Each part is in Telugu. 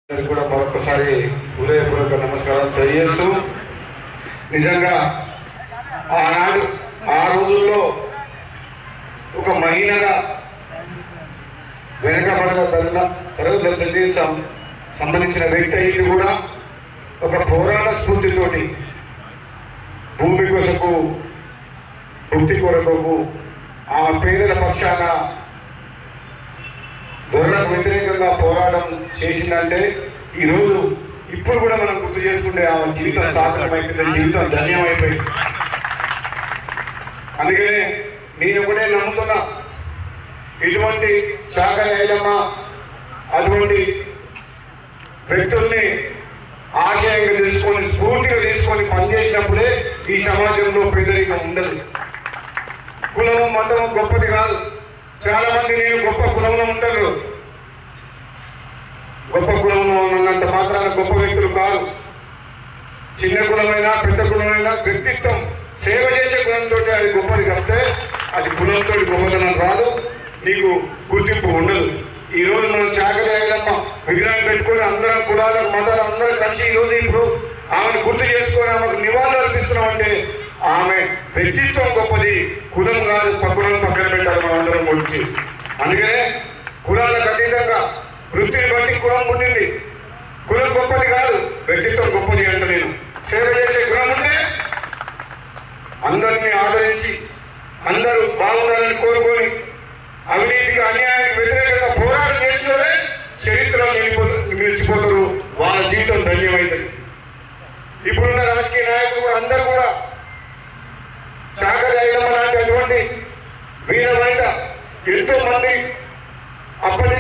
కూడా మరొకసారి హృదయపూర్వక నమస్కారాలు తెలియజేస్తూ నిజంగా ఆనాడు ఆ రోజుల్లో ఒక మహిళగా వెనకబడిన తరగతి సంబంధించిన వ్యక్తి అయ్యి కూడా ఒక పోరాట స్ఫూర్తితోటి భూమి కొరకు వృత్తి కొరకు ఆ పేదల పక్షాన దొరలకు వ్యతిరేకంగా పోరాటం చేసిందంటే ఈరోజు ఇప్పుడు కూడా మనం గుర్తు చేసుకుంటే ఆ జీవితం సార్థకమైపోయింది, జీవితం ధన్యమైపోయింది. అందుకనే నేను ఒకటే నమ్ముతున్నా, ఇటువంటి చాకలి ఐలమ్మ అటువంటి వ్యక్తుల్ని ఆశయంగా తీసుకొని స్ఫూర్తిగా తీసుకొని పనిచేసినప్పుడే ఈ సమాజంలో పేదరికం ఉండదు. కులం మతం గొప్పది కాదు. చాలా మంది నేను గొప్ప కులంలో ఉంటారు, గొప్ప కులంలో ఉన్నంత మాత్రాన గొప్ప వ్యక్తులు కాదు. చిన్న కులమైనా పెద్ద కులమైనా వ్యక్తిత్వం సేవ చేసే కులంతో అది గొప్పది కాస్తే అది కులంతో గొప్పదనం రాదు, నీకు గుర్తింపు ఉండదు. ఈ రోజు మనం చాకలి ఐలమ్మ విగ్రహం పెట్టుకొని అందరం కులాలకు మతాలు అందరం కలిసి ఈరోజు ఇప్పుడు ఆమెను గుర్తు చేసుకొని ఆమెకు నివాళులు అర్పిస్తున్నామంటే ఆమె వ్యక్తిత్వం గొప్పది, కులం కాదు. కులం పక్కన పెట్టాలి మనం అందరం గురించి. అందుకనే కులాలకు అతీతంగా వృత్తిని బట్టి కులం పుట్టింది. కులం గొప్పది కాదు, వ్యక్తిత్వం గొప్పది అంట. నేను సేవ చేసే కులం ఉంటే అందరినీ ఆదరించి అందరూ బాగుండాలని కోరుకొని అవినీతికి అన్యాయానికి వ్యతిరేకంగా పోరాటం చేసినోరే చరిత్రలో నిలిచిపోతారు, వాళ్ళ జీవితం ధన్యమవుతుంది. ఇప్పుడున్న రాజకీయ నాయకులు అందరూ కూడా చాకలి ఐలమ్మ లాంటి అటువంటి వీరవనిత ఎంతో మంది అప్పటి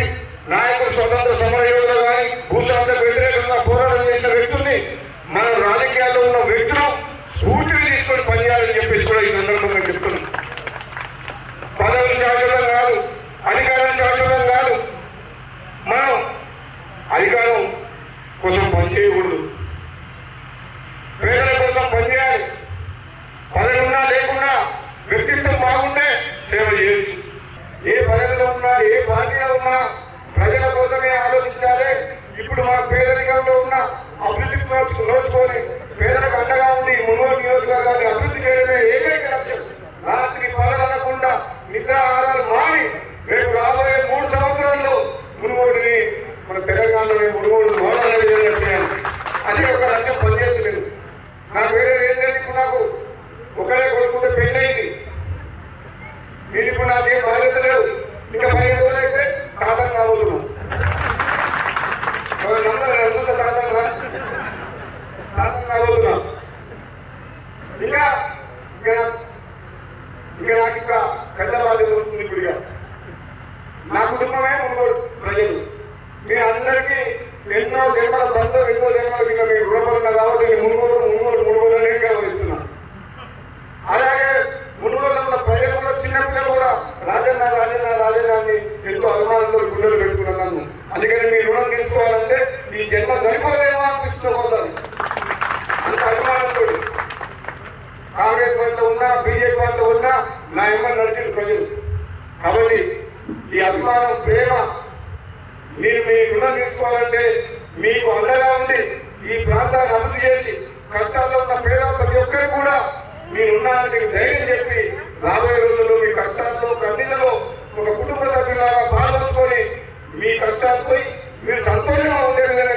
నాయకులు స్వతంత్ర సమర యోధులు కానీ భూస్వాములకు వ్యతిరేకంగా పోరాటం చేసిన వ్యక్తుల్ని మనం రాజకీయాల్లో ఉన్న వ్యక్తులు స్ఫూర్తిని తీసుకొని పనిచేయాలని చెప్పేసి కూడా ఈ సందర్భంగా చెప్తున్నాం. పదవులు శాశ్వతం కాదు, అధికారం శాశ్వతం కాదు. మనం అధికారం కోసం పనిచేయకూడదు, పేదల కోసం పనిచేయాలి. పదవి ఉన్నా లేకున్నా వ్యక్తిత్వం బాగుంటే సేవ చేయొచ్చు. ఏ పదవిలో ఉన్నా ఏ పార్టీలో ఉన్నా ప్రజల కోసమే ఆలోచించాలి. ఇప్పుడు మన పేదరికంలో ఉన్న అభివృద్ధికి నోచుకొని పేదలకు అండగా ఉండి మునుగోడు నియోజకవర్గాన్ని అభివృద్ధి చేయడమే ఏకైక లక్ష్యం. రాత్రి పగలనకుండా నిద్రాహారాలు మాని రేపు రాబోయే 3 సంవత్సరాల్లో మునుగోడుని మన తెలంగాణలోని మునుగోడు మోడల్ విధంగా చేయాలి. అది ఒక లక్ష్యం పనిచేస్తలేదు. నాకు వేరే ఏంటంటే ఇప్పుడు నాకు ఒకడే కొడుకుంటే పెళ్ళయింది, నేను ఇప్పుడు నాకేం బాధ్యత లేదు. ఇంకా 15 రోజులు అయితే తాతం కాబోతున్నాం. తాతం కాబోతున్నాం. ఇంకా నాకు ఇంకా పెద్ద బాధ్యత వస్తుంది. ఇప్పుడుగా నా కుటుంబమే మునుగోడు ప్రజలు. మీ అందరికీ ఎన్నో జన్మల బంధం, ఎన్నో జన్మలకు ఇంకా మీరు రుణపడిన కాబట్టి మునుగోడు అనే గౌరవిస్తున్నాను. అలాగే మునుగోడులో ఉన్న ప్రజలు కూడా చిన్నపిల్లలు కూడా రాజధాని ఎంతో అభిమానంతో గుండెలు పెట్టుకున్నాను నన్ను. అందుకని మీ రుణం తీసుకోవాలంటే ఈ జన్మ సరిపోలేమో అనిపిస్తుంది ఒకసారి. అంత అభిమానంతో కాంగ్రెస్ పార్టీలో ఉన్నా బీజేపీ పార్టీలో ఉన్నా నా ఎమ్మెల్యే నడిచిన ప్రజలు. కాబట్టి ఈ అభిమానం ప్రేమ మీరు మీ రుణం తీసుకోవాలంటే మీకు అండగా ఉండి ఈ ప్రాంతాన్ని అభివృద్ధి చేసి కష్టాల్లో ఉన్న పేద ప్రతి ఒక్కరికి కూడా మీరున్నారని ధైర్యం చెప్పి రాబోయే రోజుల్లో మీ కష్టాల్లో కన్నీళ్ళలో ఒక కుటుంబ సభ్యులాగా పాల్గొనుకొని మీ కష్టాలపై మీరు సంతోషంగా ఉండే విధంగా